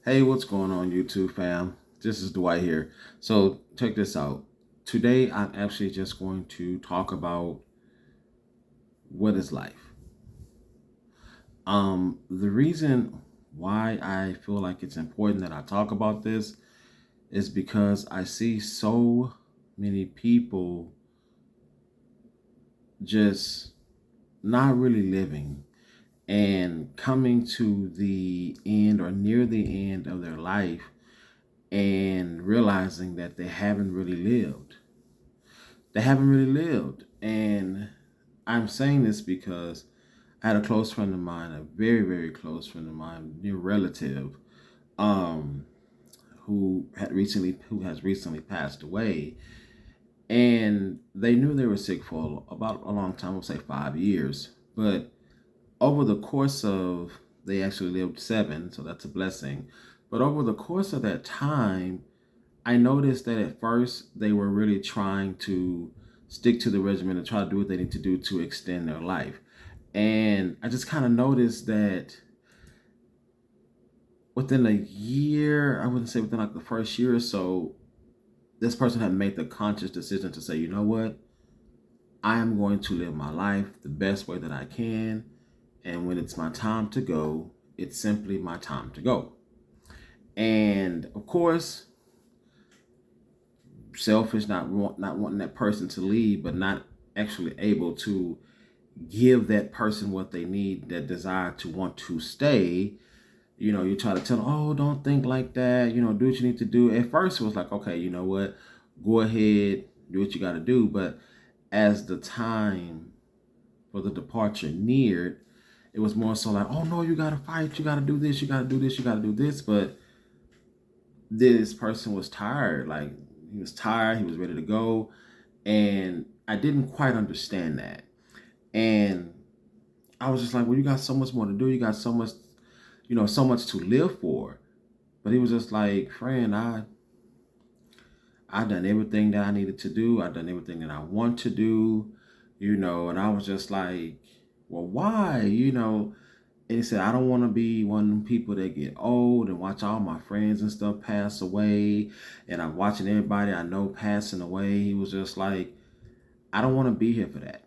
Hey, what's going on, YouTube fam? This is Dwight here. So, check this out. Today, I'm actually just going to talk about what is life. The reason why I feel like it's important that I talk about this is because I see so many people just not really living and coming to the end or near the end of their life and realizing that they haven't really lived. They haven't really lived. And I'm saying this because I had a close friend of mine, a very, very close friend of mine, near relative, um, who has recently passed away. And they knew they were sick for about a long time, we'll say 5 years. But over the course of they actually lived 7, so that's a blessing. But over the course of that time, I noticed that at first they were really trying to stick to the regimen and try to do what they need to do to extend their life. And I just kind of noticed that within a year, I wouldn't say within like the first year or so, this person had made the conscious decision to say, you know what? I am going to live my life the best way that I can. And when it's my time to go, it's simply my time to go. And of course, selfish, not wanting that person to leave, but not actually able to give that person what they need, that desire to want to stay. You try to tell them, oh, don't think like that. Do what you need to do. At first, it was like, okay, you know what? Go ahead, do what you got to do. But as the time for the departure neared, it was more so like, oh no, you got to fight. You got to do this. You got to do this. You got to do this. But this person was tired. Like, he was tired. He was ready to go. And I didn't quite understand that. And I was just like, well, you got so much more to do. You got so much, so much to live for. But he was just like, friend, I done everything that I needed to do. I done everything that I want to do, and I was just like, well, why? And he said, I don't want to be one of them people that get old and watch all my friends and stuff pass away. And I'm watching everybody I know passing away. He was just like, I don't want to be here for that.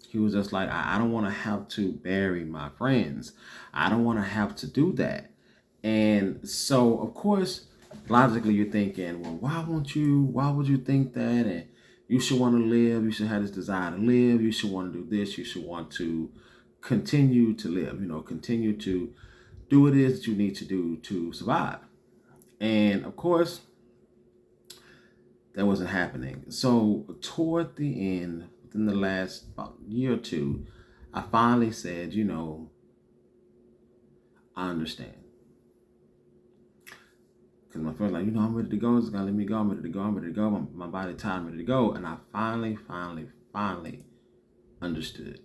He was just like, I don't want to have to bury my friends. I don't want to have to do that. And so, of course, logically, you're thinking, well, why would you think that? And you should want to live. You should have this desire to live. You should want to do this. You should want to continue to live, continue to do what it is that you need to do to survive. And of course, that wasn't happening. So toward the end, within the last about year or two, I finally said, I understand. Because my friend's like, I'm ready to go. It's gonna let me go. I'm ready to go. I'm ready to go. My body time ready to go. And I finally understood.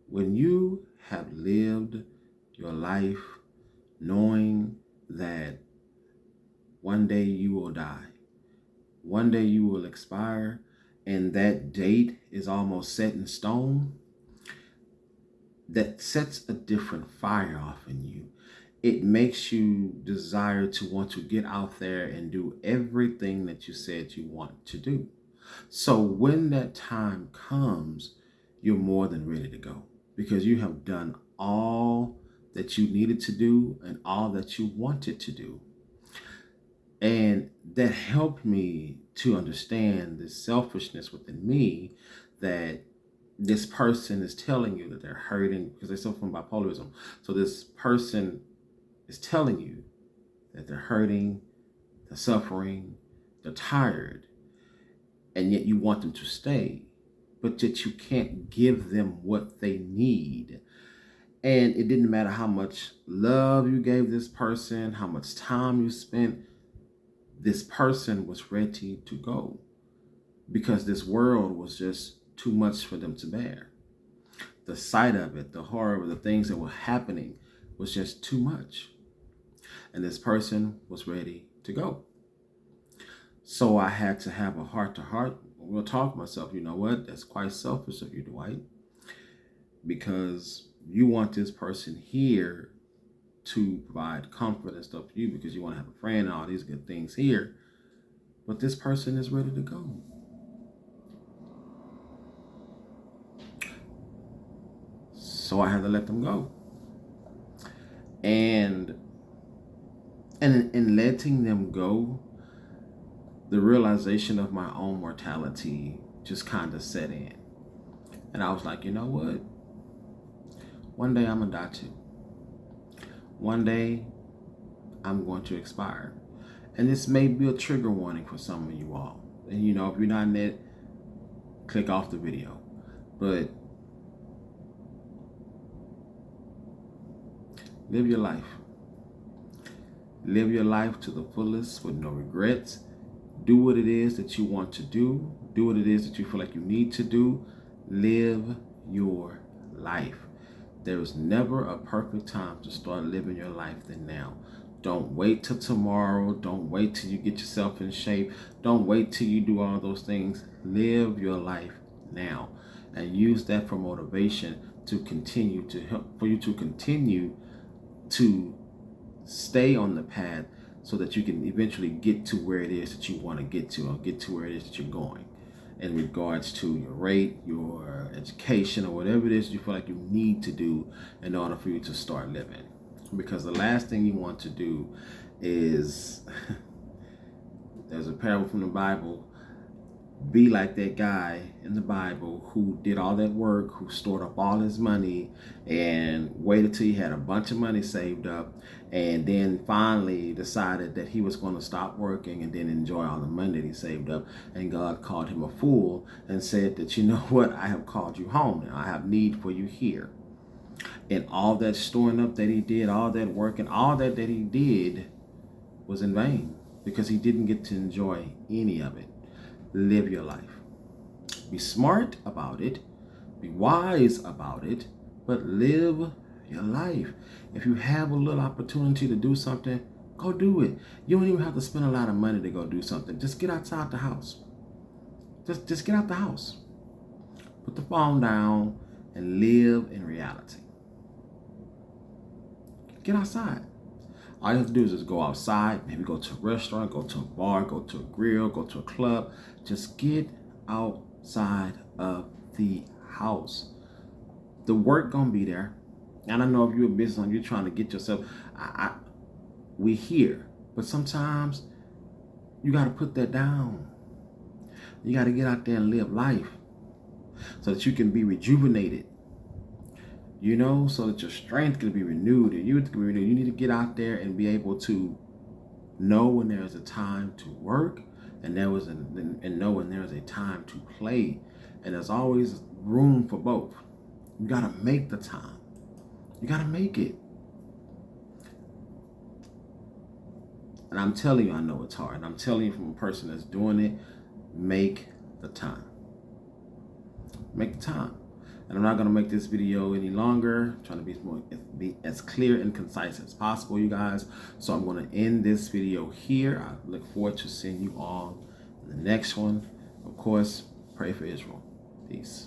When you have lived your life knowing that one day you will die, one day you will expire, and that date is almost set in stone, that sets a different fire off in you. It makes you desire to want to get out there and do everything that you said you want to do. So when that time comes, you're more than ready to go because you have done all that you needed to do and all that you wanted to do. And that helped me to understand the selfishness within me, that this person is telling you that they're hurting because they suffer from bipolarism. So this person is telling you that they're hurting, they're suffering, they're tired, and yet you want them to stay, but yet you can't give them what they need. And it didn't matter how much love you gave this person, how much time you spent, this person was ready to go because this world was just too much for them to bear. The sight of it, the horror of the things that were happening was just too much. And this person was ready to go. So I had to have a heart to heart. We'll talk to myself, you know what? That's quite selfish of you, Dwight. because you want this person here to provide comfort and stuff for you, because you want to have a friend and all these good things here. But this person is ready to go. So I had to let them go. And in letting them go, the realization of my own mortality just kind of set in. And I was like, you know what? One day I'm going to die too. One day I'm going to expire. And this may be a trigger warning for some of you all. And you know, if you're not in it, click off the video. But live your life. Live your life to the fullest with no regrets. Do what it is that you want to do. Do what it is that you feel like you need to do. Live your life. There is never a perfect time to start living your life than now. Don't wait till tomorrow. Don't wait till you get yourself in shape. Don't wait till you do all those things. Live your life now, and use that for motivation to continue to help, for you to continue to stay on the path, so that you can eventually get to where it is that you want to get to, or get to where it is that you're going in regards to your rate, your education, or whatever it is you feel like you need to do in order for you to start living. Because the last thing you want to do is, there's a parable from the Bible, be like that guy in the Bible who did all that work, who stored up all his money and waited till he had a bunch of money saved up, and then finally decided that he was going to stop working and then enjoy all the money that he saved up. And God called him a fool and said that, you know what, I have called you home now. I have need for you here. And all that storing up that he did, all that work and all that he did was in vain, because he didn't get to enjoy any of it. Live your life. Be smart about it. Be wise about it. But live your life. If you have a little opportunity to do something, go do it. You don't even have to spend a lot of money to go do something. Just get outside the house. Just get out the house. Put the phone down and live in reality. Get outside. All you have to do is just go outside, maybe go to a restaurant, go to a bar, go to a grill, go to a club. Just get outside of the house. The work gonna be there. And I know if you're a business owner, you're trying to get yourself, we here. But sometimes you gotta put that down. You gotta get out there and live life so that you can be rejuvenated. You know, so that your strength can be renewed and youth can be renewed. You need to get out there and be able to know when there is a time to work, and know when there is a time to play. And there's always room for both. You gotta make the time. You gotta make it. And I'm telling you, I know it's hard. And I'm telling you from a person that's doing it, make the time. Make the time. And I'm not going to make this video any longer. I'm trying to be as clear and concise as possible, you guys. So I'm going to end this video here. I look forward to seeing you all in the next one. Of course, pray for Israel. Peace.